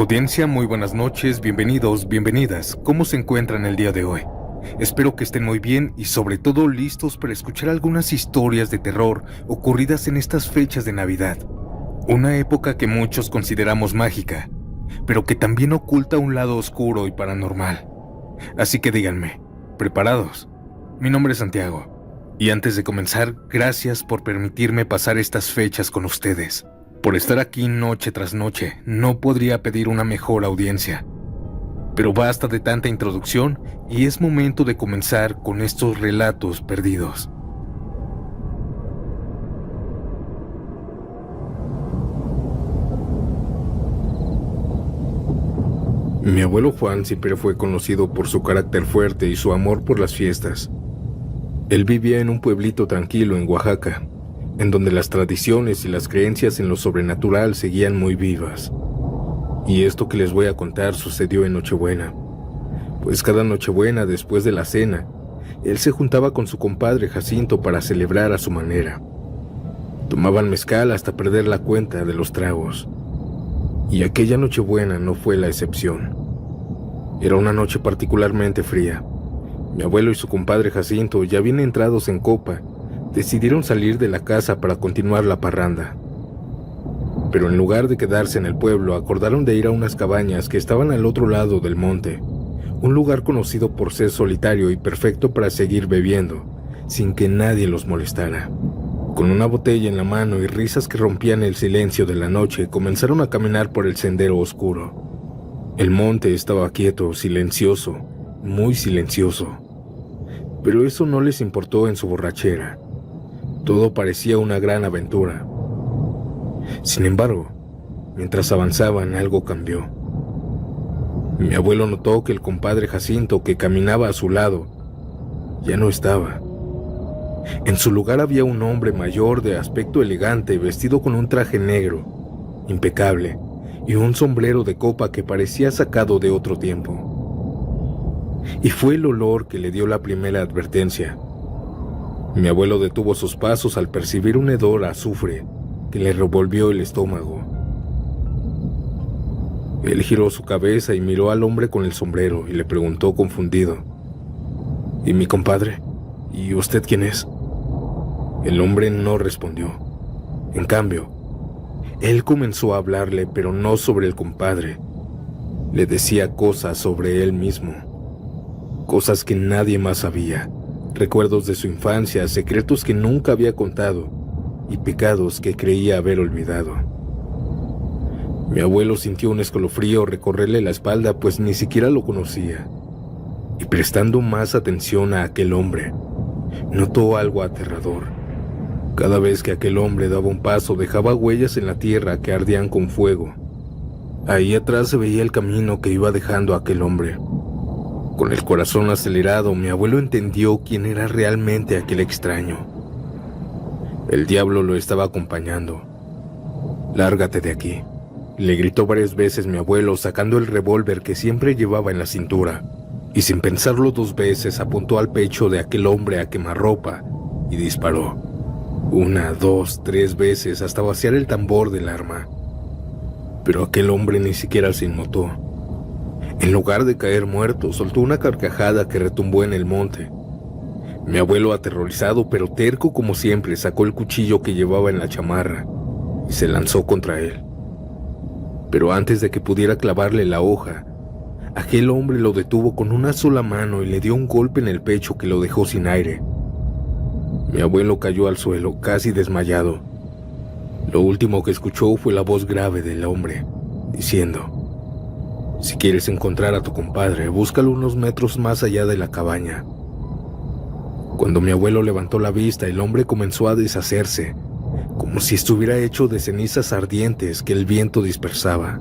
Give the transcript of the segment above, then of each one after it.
Audiencia, muy buenas noches, bienvenidos, bienvenidas. ¿Cómo se encuentran el día de hoy? Espero que estén muy bien y sobre todo listos para escuchar algunas historias de terror ocurridas en estas fechas de Navidad. Una época que muchos consideramos mágica, pero que también oculta un lado oscuro y paranormal. Así que díganme, ¿preparados? Mi nombre es Santiago, y antes de comenzar, gracias por permitirme pasar estas fechas con ustedes. Por estar aquí noche tras noche, no podría pedir una mejor audiencia. Pero basta de tanta introducción y es momento de comenzar con estos relatos perdidos. Mi abuelo Juan siempre fue conocido por su carácter fuerte y su amor por las fiestas. Él vivía en un pueblito tranquilo en Oaxaca, en donde las tradiciones y las creencias en lo sobrenatural seguían muy vivas. Y esto que les voy a contar sucedió en Nochebuena, pues cada Nochebuena después de la cena, él se juntaba con su compadre Jacinto para celebrar a su manera. Tomaban mezcal hasta perder la cuenta de los tragos. Y aquella Nochebuena no fue la excepción. Era una noche particularmente fría. Mi abuelo y su compadre Jacinto, ya bien entrados en copa, decidieron salir de la casa para continuar la parranda. Pero en lugar de quedarse en el pueblo, acordaron de ir a unas cabañas que estaban al otro lado del monte, un lugar conocido por ser solitario y perfecto para seguir bebiendo, sin que nadie los molestara. Con una botella en la mano y risas que rompían el silencio de la noche, comenzaron a caminar por el sendero oscuro. El monte estaba quieto, silencioso, muy silencioso. Pero eso no les importó en su borrachera. Todo parecía una gran aventura. Sin embargo, mientras avanzaban, algo cambió. Mi abuelo notó que el compadre Jacinto, que caminaba a su lado, ya no estaba. En su lugar había un hombre mayor de aspecto elegante, vestido con un traje negro, impecable, y un sombrero de copa que parecía sacado de otro tiempo. Y fue el olor que le dio la primera advertencia. Mi abuelo detuvo sus pasos al percibir un hedor a azufre que le revolvió el estómago. Él giró su cabeza y miró al hombre con el sombrero y le preguntó confundido: ¿Y mi compadre? ¿Y usted quién es? El hombre no respondió. En cambio, él comenzó a hablarle, pero no sobre el compadre. Le decía cosas sobre él mismo, cosas que nadie más sabía. Recuerdos de su infancia, secretos que nunca había contado y pecados que creía haber olvidado. Mi abuelo sintió un escalofrío recorrerle la espalda, pues ni siquiera lo conocía. Y prestando más atención a aquel hombre, notó algo aterrador. Cada vez que aquel hombre daba un paso, dejaba huellas en la tierra que ardían con fuego. Ahí atrás se veía el camino que iba dejando aquel hombre. Con el corazón acelerado, mi abuelo entendió quién era realmente aquel extraño. El diablo lo estaba acompañando. «Lárgate de aquí», le gritó varias veces mi abuelo, sacando el revólver que siempre llevaba en la cintura, y sin pensarlo dos veces apuntó al pecho de aquel hombre a quemarropa y disparó. 1, 2, 3 veces hasta vaciar el tambor del arma. Pero aquel hombre ni siquiera se inmutó. En lugar de caer muerto, soltó una carcajada que retumbó en el monte. Mi abuelo, aterrorizado pero terco como siempre, sacó el cuchillo que llevaba en la chamarra y se lanzó contra él. Pero antes de que pudiera clavarle la hoja, aquel hombre lo detuvo con una sola mano y le dio un golpe en el pecho que lo dejó sin aire. Mi abuelo cayó al suelo, casi desmayado. Lo último que escuchó fue la voz grave del hombre, diciendo: «Si quieres encontrar a tu compadre, búscalo unos metros más allá de la cabaña». Cuando mi abuelo levantó la vista, el hombre comenzó a deshacerse, como si estuviera hecho de cenizas ardientes que el viento dispersaba.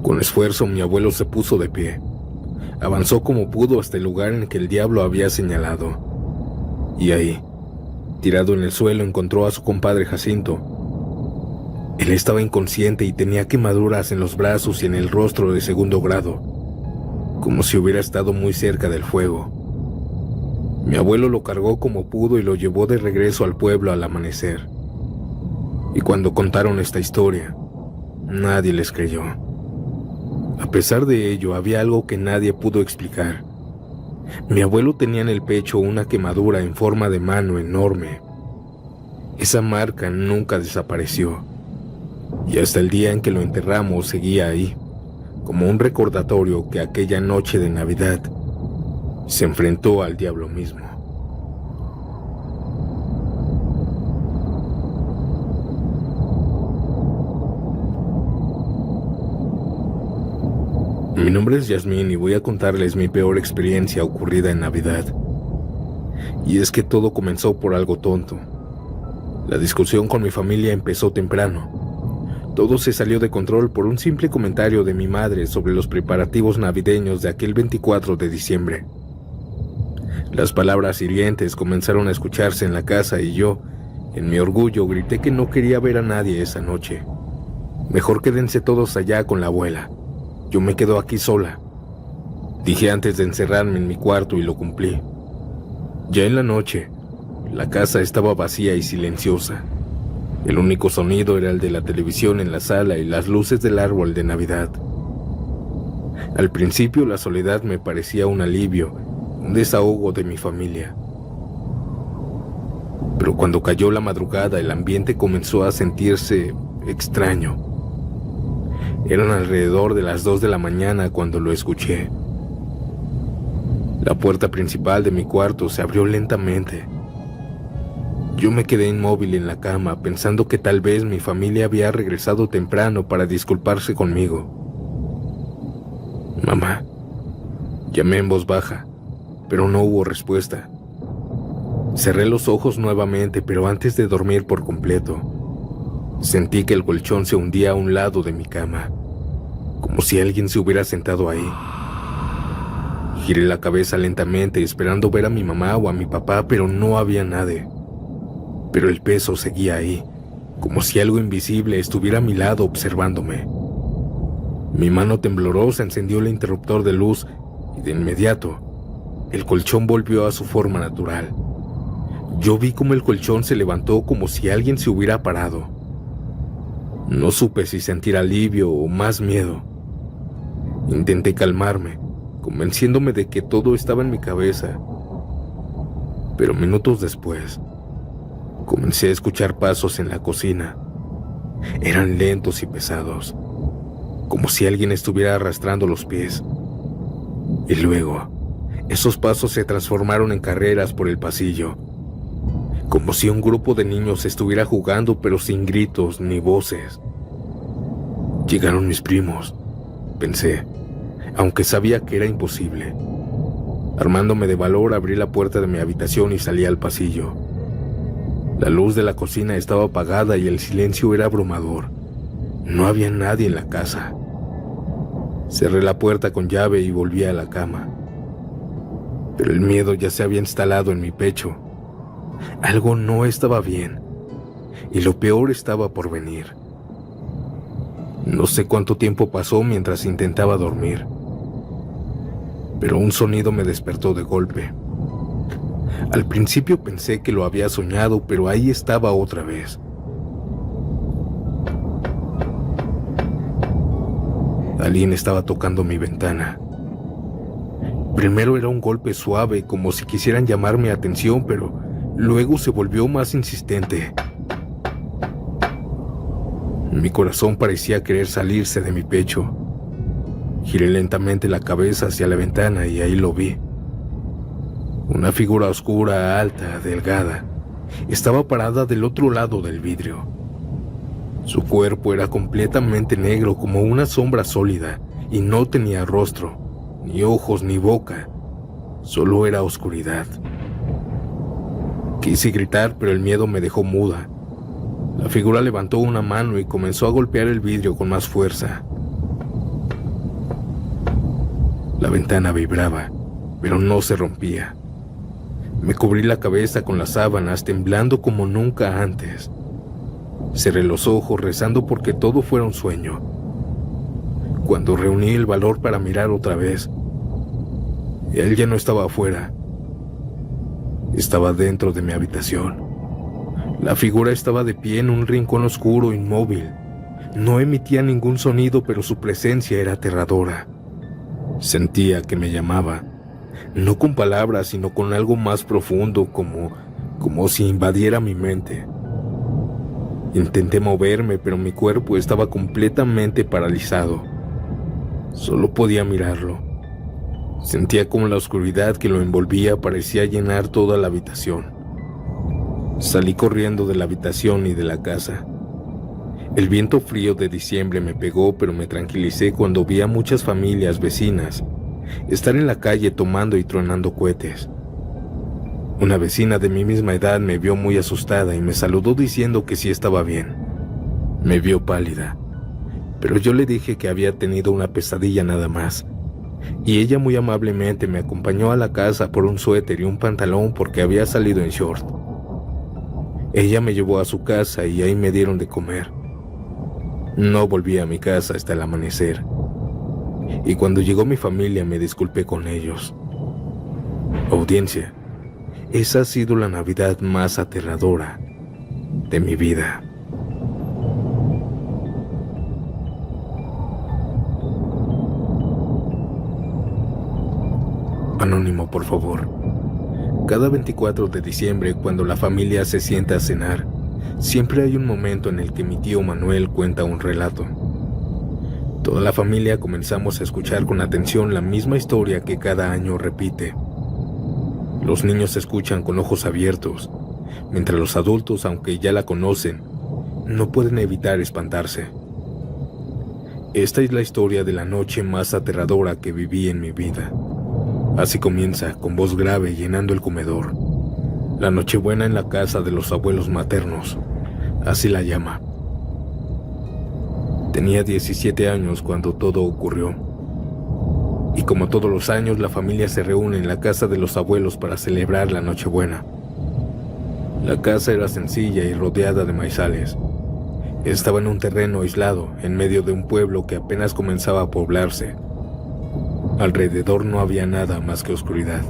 Con esfuerzo, mi abuelo se puso de pie. Avanzó como pudo hasta el lugar en que el diablo había señalado. Y ahí, tirado en el suelo, encontró a su compadre Jacinto. Él estaba inconsciente y tenía quemaduras en los brazos y en el rostro de segundo grado, como si hubiera estado muy cerca del fuego. Mi abuelo lo cargó como pudo y lo llevó de regreso al pueblo al amanecer. Y cuando contaron esta historia, nadie les creyó. A pesar de ello, había algo que nadie pudo explicar. Mi abuelo tenía en el pecho una quemadura en forma de mano enorme. Esa marca nunca desapareció, y hasta el día en que lo enterramos seguía ahí, como un recordatorio que aquella noche de Navidad se enfrentó al diablo mismo. Mi nombre es Yasmín y voy a contarles mi peor experiencia ocurrida en Navidad. Y es que todo comenzó por algo tonto. La discusión con mi familia empezó temprano. Todo se salió de control por un simple comentario de mi madre sobre los preparativos navideños de aquel 24 de diciembre. Las palabras hirientes comenzaron a escucharse en la casa y yo, en mi orgullo, grité que no quería ver a nadie esa noche. Mejor quédense todos allá con la abuela. Yo me quedo aquí sola, dije antes de encerrarme en mi cuarto y lo cumplí. Ya en la noche, la casa estaba vacía y silenciosa. El único sonido era el de la televisión en la sala y las luces del árbol de Navidad. Al principio la soledad me parecía un alivio, un desahogo de mi familia. Pero cuando cayó la madrugada el ambiente comenzó a sentirse extraño. Eran alrededor de las 2 de la mañana cuando lo escuché. La puerta principal de mi cuarto se abrió lentamente. Yo me quedé inmóvil en la cama pensando que tal vez mi familia había regresado temprano para disculparse conmigo. Mamá, llamé en voz baja, pero no hubo respuesta. Cerré los ojos nuevamente, pero antes de dormir por completo, sentí que el colchón se hundía a un lado de mi cama, como si alguien se hubiera sentado ahí. Giré la cabeza lentamente esperando ver a mi mamá o a mi papá, pero no había nadie. Pero el peso seguía ahí, como si algo invisible estuviera a mi lado observándome. Mi mano temblorosa encendió el interruptor de luz y de inmediato, el colchón volvió a su forma natural. Yo vi cómo el colchón se levantó como si alguien se hubiera parado. No supe si sentir alivio o más miedo. Intenté calmarme, convenciéndome de que todo estaba en mi cabeza. Pero minutos después, comencé a escuchar pasos en la cocina. Eran lentos y pesados, como si alguien estuviera arrastrando los pies. Y luego, esos pasos se transformaron en carreras por el pasillo, como si un grupo de niños estuviera jugando pero sin gritos ni voces. Llegaron mis primos, pensé, aunque sabía que era imposible. Armándome de valor, abrí la puerta de mi habitación y salí al pasillo. La luz de la cocina estaba apagada y el silencio era abrumador. No había nadie en la casa. Cerré la puerta con llave y volví a la cama. Pero el miedo ya se había instalado en mi pecho. Algo no estaba bien, y lo peor estaba por venir. No sé cuánto tiempo pasó mientras intentaba dormir, pero un sonido me despertó de golpe. Al principio pensé que lo había soñado, pero ahí estaba otra vez. Alguien estaba tocando mi ventana. Primero era un golpe suave, como si quisieran llamar mi atención, pero luego se volvió más insistente. Mi corazón parecía querer salirse de mi pecho. Giré lentamente la cabeza hacia la ventana y ahí lo vi. Una figura oscura, alta, delgada, estaba parada del otro lado del vidrio. Su cuerpo era completamente negro como una sombra sólida y no tenía rostro, ni ojos ni boca, solo era oscuridad. Quise gritar, pero el miedo me dejó muda. La figura levantó una mano y comenzó a golpear el vidrio con más fuerza. La ventana vibraba, pero no se rompía. Me cubrí la cabeza con las sábanas, temblando como nunca antes. Cerré los ojos rezando porque todo fuera un sueño. Cuando reuní el valor para mirar otra vez, él ya no estaba afuera. Estaba dentro de mi habitación. La figura estaba de pie en un rincón oscuro, inmóvil, No emitía ningún sonido, pero su presencia era aterradora. Sentía que me llamaba, no con palabras, sino con algo más profundo, como si invadiera mi mente. Intenté moverme, pero mi cuerpo estaba completamente paralizado. Solo podía mirarlo. Sentía como la oscuridad que lo envolvía parecía llenar toda la habitación. Salí corriendo de la habitación y de la casa. El viento frío de diciembre me pegó, pero me tranquilicé cuando vi a muchas familias vecinas estar en la calle tomando y tronando cohetes. Una vecina de mi misma edad me vio muy asustada y me saludó diciendo que sí estaba bien. Me vio pálida, pero yo le dije que había tenido una pesadilla nada más, y ella muy amablemente me acompañó a la casa por un suéter y un pantalón porque había salido en short. Ella me llevó a su casa y ahí me dieron de comer. No volví a mi casa hasta el amanecer, y cuando llegó mi familia me disculpé con ellos. Audiencia, esa ha sido la Navidad más aterradora de mi vida. Anónimo, por favor. Cada 24 de diciembre, cuando la familia se sienta a cenar, siempre hay un momento en el que mi tío Manuel cuenta un relato. Toda la familia comenzamos a escuchar con atención la misma historia que cada año repite. Los niños escuchan con ojos abiertos, mientras los adultos, aunque ya la conocen, no pueden evitar espantarse. Esta es la historia de la noche más aterradora que viví en mi vida. Así comienza, con voz grave, llenando el comedor. La Nochebuena en la casa de los abuelos maternos, así la llama. Tenía 17 años cuando todo ocurrió. Y como todos los años, la familia se reúne en la casa de los abuelos para celebrar la Nochebuena. La casa era sencilla y rodeada de maizales. Estaba en un terreno aislado, en medio de un pueblo que apenas comenzaba a poblarse. Alrededor no había nada más que oscuridad,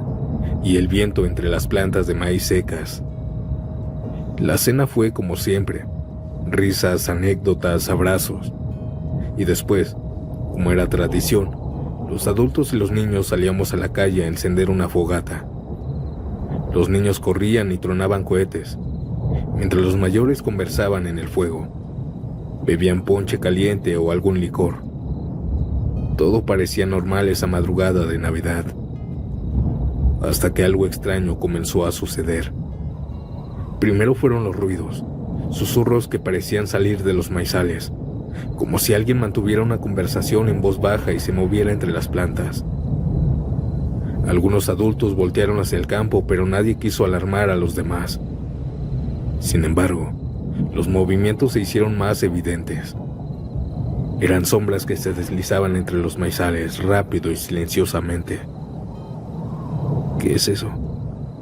y el viento entre las plantas de maíz secas. La cena fue como siempre, risas, anécdotas, abrazos. Y después, como era tradición, los adultos y los niños salíamos a la calle a encender una fogata. Los niños corrían y tronaban cohetes, mientras los mayores conversaban en el fuego. Bebían ponche caliente o algún licor. Todo parecía normal esa madrugada de Navidad, hasta que algo extraño comenzó a suceder. Primero fueron los ruidos, susurros que parecían salir de los maizales, como si alguien mantuviera una conversación en voz baja y se moviera entre las plantas. Algunos adultos voltearon hacia el campo, pero nadie quiso alarmar a los demás. Sin embargo, los movimientos se hicieron más evidentes. Eran sombras que se deslizaban entre los maizales, rápido y silenciosamente. ¿Qué es eso?,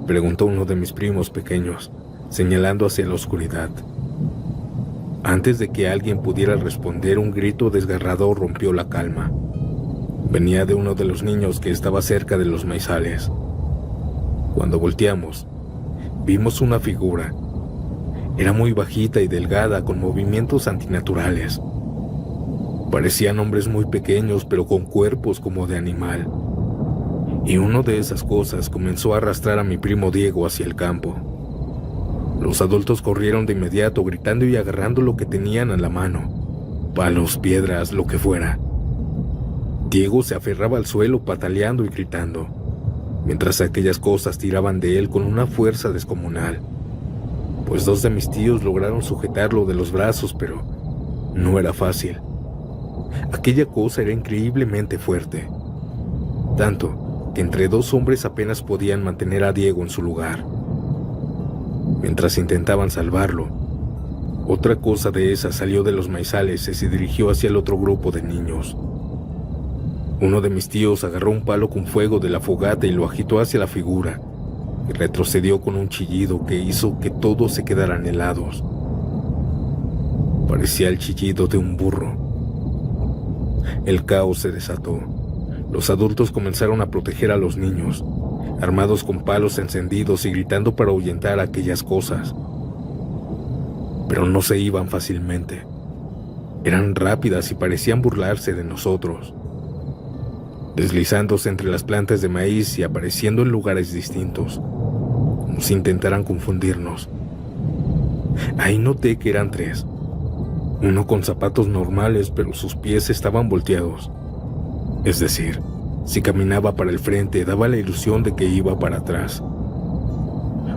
preguntó uno de mis primos pequeños, señalando hacia la oscuridad. Antes de que alguien pudiera responder, un grito desgarrador rompió la calma. Venía de uno de los niños que estaba cerca de los maizales. Cuando volteamos, vimos una figura. Era muy bajita y delgada, con movimientos antinaturales. Parecían hombres muy pequeños, pero con cuerpos como de animal. Y uno de esas cosas comenzó a arrastrar a mi primo Diego hacia el campo. Los adultos corrieron de inmediato, gritando y agarrando lo que tenían a la mano: palos, piedras, lo que fuera. Diego se aferraba al suelo, pataleando y gritando, mientras aquellas cosas tiraban de él con una fuerza descomunal. Pues dos de mis tíos lograron sujetarlo de los brazos, pero no era fácil. Aquella cosa era increíblemente fuerte, tanto que entre dos hombres apenas podían mantener a Diego en su lugar. Mientras intentaban salvarlo, otra cosa de esa salió de los maizales y se dirigió hacia el otro grupo de niños. Uno de mis tíos agarró un palo con fuego de la fogata y lo agitó hacia la figura, y retrocedió con un chillido que hizo que todos se quedaran helados. Parecía el chillido de un burro. El caos se desató. Los adultos comenzaron a proteger a los niños, armados con palos encendidos y gritando para ahuyentar a aquellas cosas. Pero no se iban fácilmente. Eran rápidas y parecían burlarse de nosotros, deslizándose entre las plantas de maíz y apareciendo en lugares distintos, como si intentaran confundirnos. Ahí noté que eran tres, uno con zapatos normales pero sus pies estaban volteados, es decir, si caminaba para el frente daba la ilusión de que iba para atrás.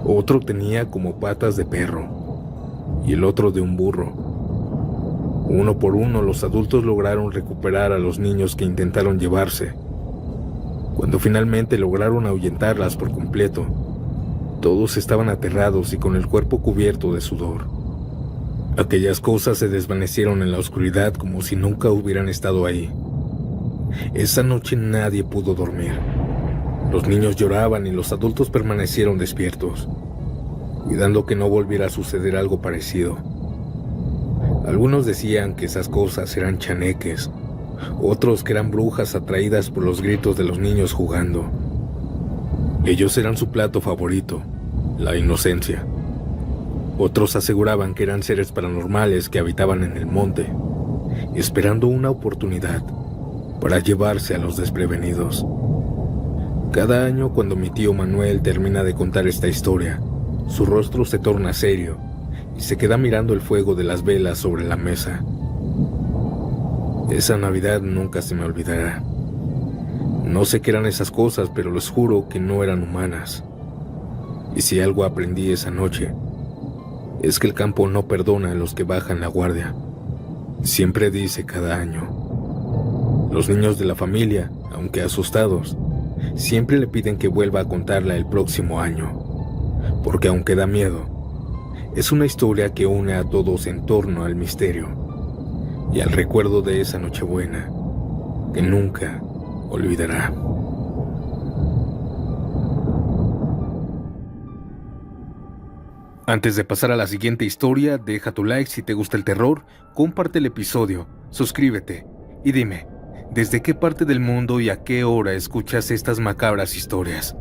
Otro tenía como patas de perro y el otro de un burro. Uno por uno los adultos lograron recuperar a los niños que intentaron llevarse. Cuando finalmente lograron ahuyentarlas por completo, todos estaban aterrados y con el cuerpo cubierto de sudor. Aquellas cosas se desvanecieron en la oscuridad como si nunca hubieran estado ahí. Esa noche nadie pudo dormir. Los niños lloraban y los adultos permanecieron despiertos, cuidando que no volviera a suceder algo parecido. Algunos decían que esas cosas eran chaneques, otros que eran brujas atraídas por los gritos de los niños jugando. Ellos eran su plato favorito, la inocencia. Otros aseguraban que eran seres paranormales que habitaban en el monte, esperando una oportunidad para llevarse a los desprevenidos. Cada año, cuando mi tío Manuel termina de contar esta historia, su rostro se torna serio y se queda mirando el fuego de las velas sobre la mesa. Esa Navidad nunca se me olvidará. No sé qué eran esas cosas, pero les juro que no eran humanas. Y si algo aprendí esa noche, es que el campo no perdona a los que bajan la guardia. Siempre dice cada año. Los niños de la familia, aunque asustados, siempre le piden que vuelva a contarla el próximo año, porque aunque da miedo, es una historia que une a todos en torno al misterio y al recuerdo de esa Nochebuena que nunca olvidará. Antes de pasar a la siguiente historia, deja tu like si te gusta el terror, comparte el episodio, suscríbete y dime, ¿desde qué parte del mundo y a qué hora escuchas estas macabras historias?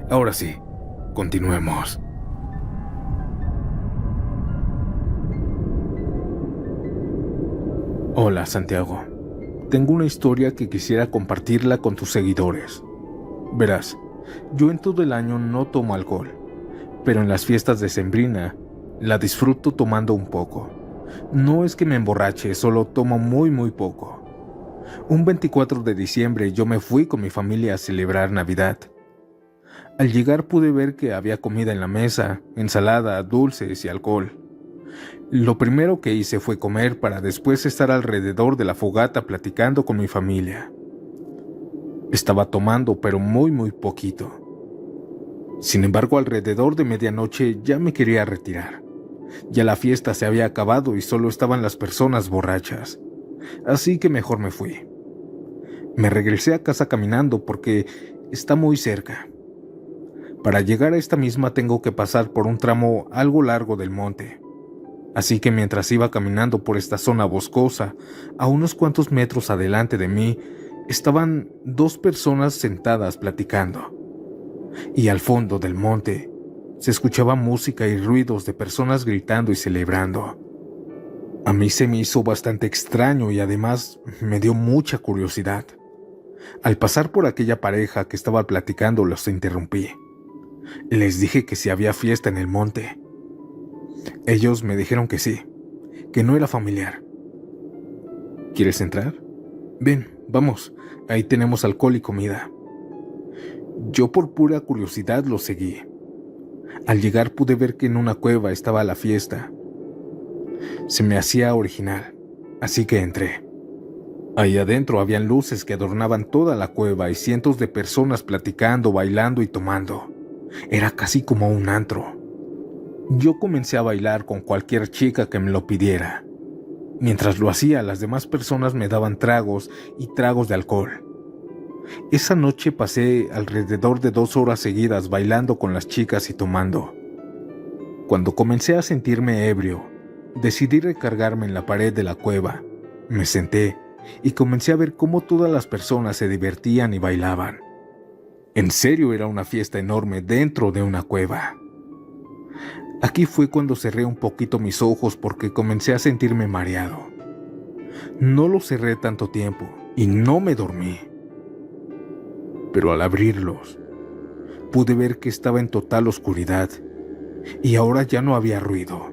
Ahora sí, continuemos. Hola, Santiago. Tengo una historia que quisiera compartirla con tus seguidores. Verás, yo en todo el año no tomo alcohol, pero en las fiestas de Sembrina la disfruto tomando un poco. No es que me emborrache, solo tomo muy poco. Un 24 de diciembre yo me fui con mi familia a celebrar Navidad. Al llegar pude ver que había comida en la mesa, ensalada, dulces y alcohol. Lo primero que hice fue comer para después estar alrededor de la fogata platicando con mi familia. Estaba tomando, pero muy poquito. Sin embargo, alrededor de medianoche ya me quería retirar. Ya la fiesta se había acabado y solo estaban las personas borrachas. Así que mejor me fui. Me regresé a casa caminando porque está muy cerca. Para llegar a esta misma tengo que pasar por un tramo algo largo del monte. Así que mientras iba caminando por esta zona boscosa, a unos cuantos metros adelante de mí, estaban dos personas sentadas platicando. Y al fondo del monte se escuchaba música y ruidos de personas gritando y celebrando. A mí se me hizo bastante extraño y además me dio mucha curiosidad. Al pasar por aquella pareja que estaba platicando, los interrumpí. Les dije que si había fiesta en el monte. Ellos me dijeron que sí, que no era familiar. ¿Quieres entrar? Ven, vamos, ahí tenemos alcohol y comida. Yo por pura curiosidad los seguí. Al llegar pude ver que en una cueva estaba la fiesta. Se me hacía original, así que entré. Ahí adentro habían luces que adornaban toda la cueva y cientos de personas platicando, bailando y tomando. Era casi como un antro. Yo comencé a bailar con cualquier chica que me lo pidiera. Mientras lo hacía, las demás personas me daban tragos y tragos de alcohol. Esa noche pasé alrededor de 2 horas seguidas bailando con las chicas y tomando. Cuando comencé a sentirme ebrio, decidí recargarme en la pared de la cueva. Me senté y comencé a ver cómo todas las personas se divertían y bailaban. En serio, era una fiesta enorme dentro de una cueva. Aquí fue cuando cerré un poquito mis ojos porque comencé a sentirme mareado. No los cerré tanto tiempo y no me dormí. Pero al abrirlos, pude ver que estaba en total oscuridad y ahora ya no había ruido.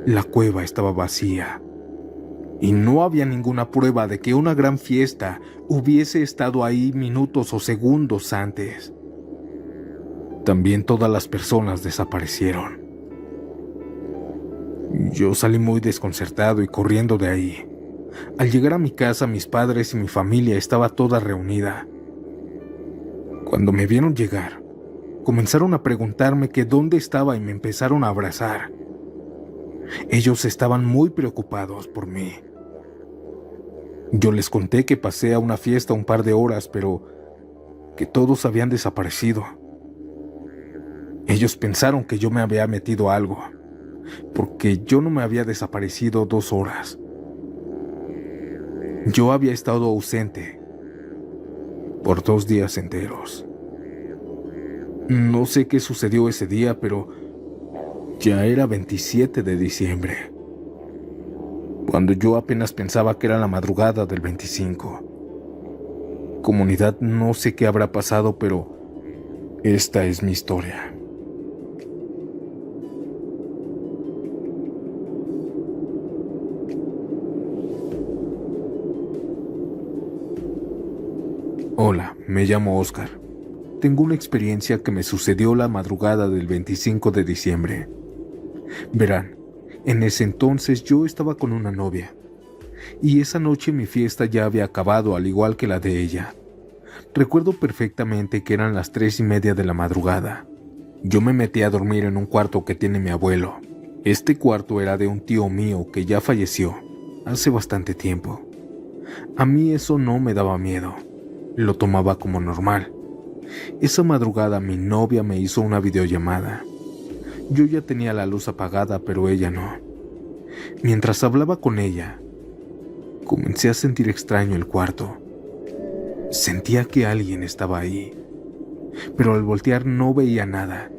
La cueva estaba vacía y no había ninguna prueba de que una gran fiesta hubiese estado ahí minutos o segundos antes. También todas las personas desaparecieron. Yo salí muy desconcertado y corriendo de ahí. Al llegar a mi casa, mis padres y mi familia estaba toda reunida. Cuando me vieron llegar, comenzaron a preguntarme que dónde estaba y me empezaron a abrazar. Ellos estaban muy preocupados por mí. Yo les conté que pasé a una fiesta un par de horas, pero que todos habían desaparecido. Ellos pensaron que yo me había metido algo, porque yo no me había desaparecido 2 horas. Yo había estado ausente por 2 días enteros. No sé qué sucedió ese día, pero ya era 27 de diciembre, cuando yo apenas pensaba que era la madrugada del 25. Comunidad, no sé qué habrá pasado, pero esta es mi historia. Hola, me llamo Oscar. Tengo una experiencia que me sucedió la madrugada del 25 de diciembre. Verán, en ese entonces yo estaba con una novia, y esa noche mi fiesta ya había acabado al igual que la de ella. Recuerdo perfectamente que eran las 3:30 de la madrugada. Yo me metí a dormir en un cuarto que tiene mi abuelo. Este cuarto era de un tío mío que ya falleció hace bastante tiempo. A mí eso no me daba miedo. Lo tomaba como normal. Esa madrugada mi novia me hizo una videollamada. Yo ya tenía la luz apagada, pero ella no. Mientras hablaba con ella, comencé a sentir extraño el cuarto. Sentía que alguien estaba ahí, pero al voltear no veía nada.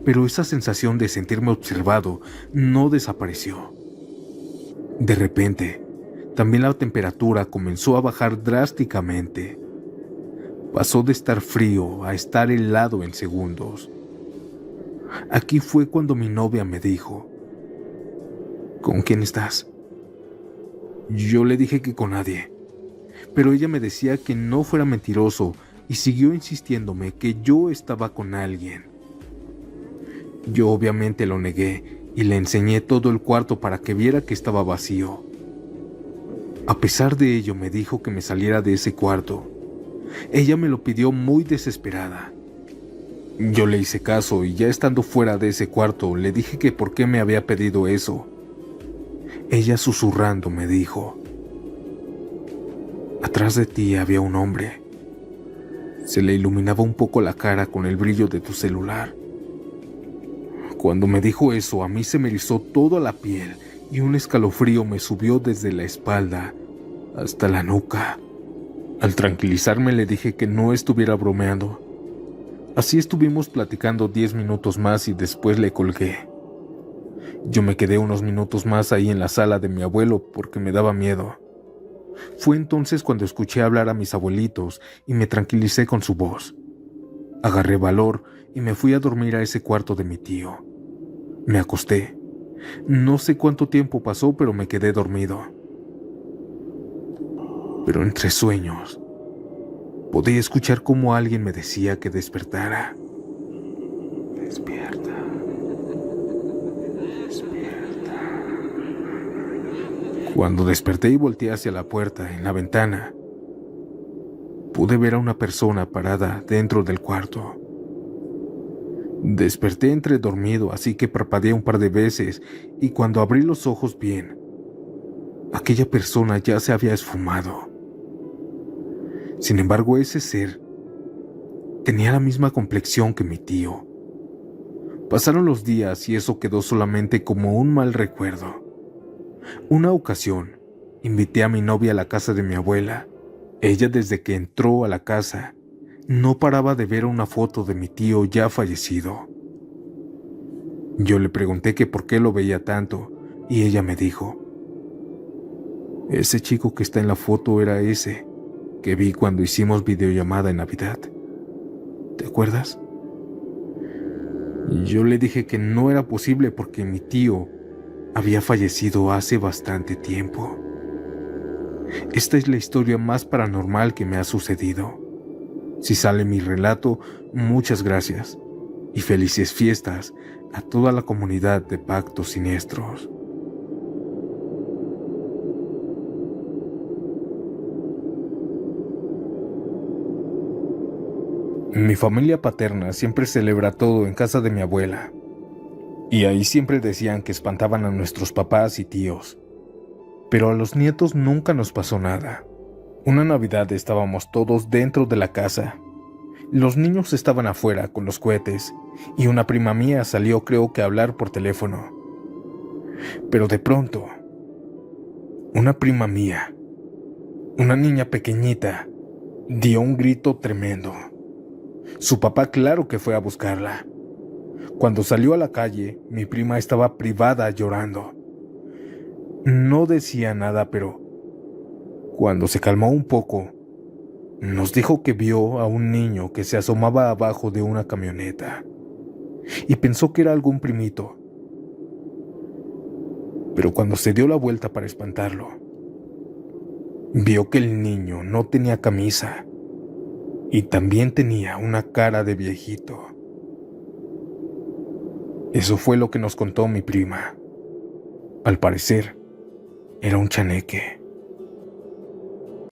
Pero esa sensación de sentirme observado no desapareció. De repente, también la temperatura comenzó a bajar drásticamente. Pasó de estar frío a estar helado en segundos. Aquí fue cuando mi novia me dijo: ¿con quién estás? Yo le dije que con nadie, pero ella me decía que no fuera mentiroso y siguió insistiéndome que yo estaba con alguien. Yo obviamente lo negué y le enseñé todo el cuarto para que viera que estaba vacío. A pesar de ello, me dijo que me saliera de ese cuarto. Ella me lo pidió muy desesperada. Yo le hice caso y ya estando fuera de ese cuarto le dije que por qué me había pedido eso. Ella susurrando me dijo: atrás de ti había un hombre. Se le iluminaba un poco la cara con el brillo de tu celular. Cuando me dijo eso, a mí se me erizó toda la piel y un escalofrío me subió desde la espalda hasta la nuca. Al tranquilizarme le dije que no estuviera bromeando. Así estuvimos platicando 10 minutos más y después le colgué. Yo me quedé unos minutos más ahí en la sala de mi abuelo porque me daba miedo. Fue entonces cuando escuché hablar a mis abuelitos y me tranquilicé con su voz. Agarré valor y me fui a dormir a ese cuarto de mi tío. Me acosté. No sé cuánto tiempo pasó, pero me quedé dormido. Pero entre sueños, podía escuchar cómo alguien me decía que despertara. Despierta. Despierta. Cuando desperté y volteé hacia la puerta, en la ventana, pude ver a una persona parada dentro del cuarto. Desperté entre dormido, así que parpadeé un par de veces y cuando abrí los ojos bien, aquella persona ya se había esfumado. Sin embargo, ese ser tenía la misma complexión que mi tío. Pasaron los días y eso quedó solamente como un mal recuerdo. Una ocasión, invité a mi novia a la casa de mi abuela. Ella, desde que entró a la casa, no paraba de ver una foto de mi tío ya fallecido. Yo le pregunté que por qué lo veía tanto y ella me dijo: Ese chico que está en la foto era ese que vi cuando hicimos videollamada en Navidad. ¿Te acuerdas? Yo le dije que no era posible porque mi tío había fallecido hace bastante tiempo. Esta es la historia más paranormal que me ha sucedido. Si sale mi relato, muchas gracias y felices fiestas a toda la comunidad de Pactos Siniestros. Mi familia paterna siempre celebra todo en casa de mi abuela, y ahí siempre decían que espantaban a nuestros papás y tíos, pero a los nietos nunca nos pasó nada. Una Navidad estábamos todos dentro de la casa. Los niños estaban afuera con los cohetes y una prima mía salió, creo que a hablar por teléfono. Pero de pronto, una prima mía, una niña pequeñita, dio un grito tremendo. Su papá claro que fue a buscarla. Cuando salió a la calle, mi prima estaba privada llorando. No decía nada, pero cuando se calmó un poco, nos dijo que vio a un niño que se asomaba abajo de una camioneta y pensó que era algún primito. Pero cuando se dio la vuelta para espantarlo, vio que el niño no tenía camisa y también tenía una cara de viejito. Eso fue lo que nos contó mi prima. Al parecer, era un chaneque.